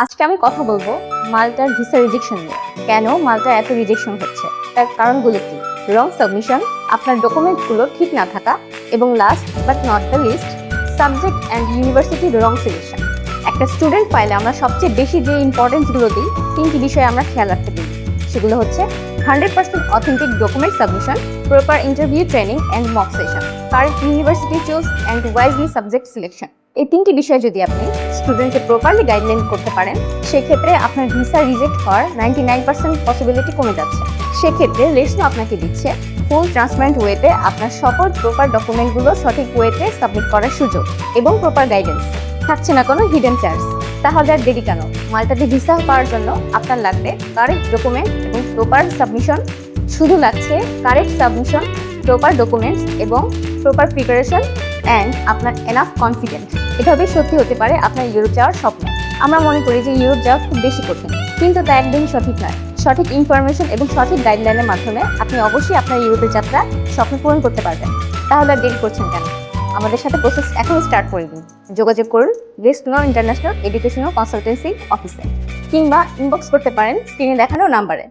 আজকে আমি কথা বলবো মাল্টার ভিসা রিজেকশন নিয়ে। কেন মাল্টা এত রিজেকশন হচ্ছে, তার কারণগুলো কি? রং সাবমিশন, আপনার ডকুমেন্টগুলো ঠিক না থাকা, এবং last but not the least, subject and ইউনিভার্সিটির রং সিলেকশন। একটা স্টুডেন্ট ফাইলে আমরা সবচেয়ে বেশি যে ইম্পর্টেন্সগুলো দিই, তিনটি বিষয়ে আমরা খেয়াল রাখতে দিই। সেগুলো হচ্ছে 100% authentic document submission, proper interview training and mock session, correct university choose and wisely subject selection. এই তিনটি বিষয় যদি আপনি স্টুডেন্টকে প্রপারলি গাইডলাইন করতে পারেন, সেক্ষেত্রে আপনার ভিসা রিজেক্ট হওয়ার 99% পসিবিলিটি কমে যাচ্ছে। সেক্ষেত্রে লেসনো আপনাকে দিচ্ছে ফুল ট্রান্সপারেন্ট ওয়েতে আপনার সকল প্রপার ডকুমেন্টগুলো সঠিক ওয়েতে সাবমিট করার সুযোগ এবং প্রপার গাইডেন্স। থাকছে না কোনো হিডেন চার্জ। তাহলে আর দেরি কেন? মাল্টাতে ভিসা পাওয়ার জন্য আপনার লাগবে কারেক্ট ডকুমেন্ট এবং প্রপার সাবমিশন। শুধু লাগছে কারেক্ট সাবমিশন, প্রপার ডকুমেন্টস এবং প্রপার প্রিপারেশন অ্যান্ড আপনার এনাফ কনফিডেন্স। এভাবেই সত্যি হতে পারে আপনার ইউরোপ যাওয়ার স্বপ্ন। আমরা মনে করি যে ইউরোপ যাওয়া খুব বেশি কঠিন, কিন্তু তা একদমই সঠিক নয়। সঠিক ইনফরমেশন এবং সঠিক গাইডলাইনের মাধ্যমে আপনি অবশ্যই আপনার ইউরোপের যাত্রা স্বপ্ন পূরণ করতে পারবেন। তাহলে আর দেরি করছেন কেন? আমাদের সাথে প্রসেস এখন স্টার্ট করে দিন। যোগাযোগ করুন লেসনো ইন্টারন্যাশনাল এডুকেশনাল কনসালটেন্সি অফিসে, কিংবা ইনবক্স করতে পারেন স্ক্রিনে দেখানো নাম্বারে।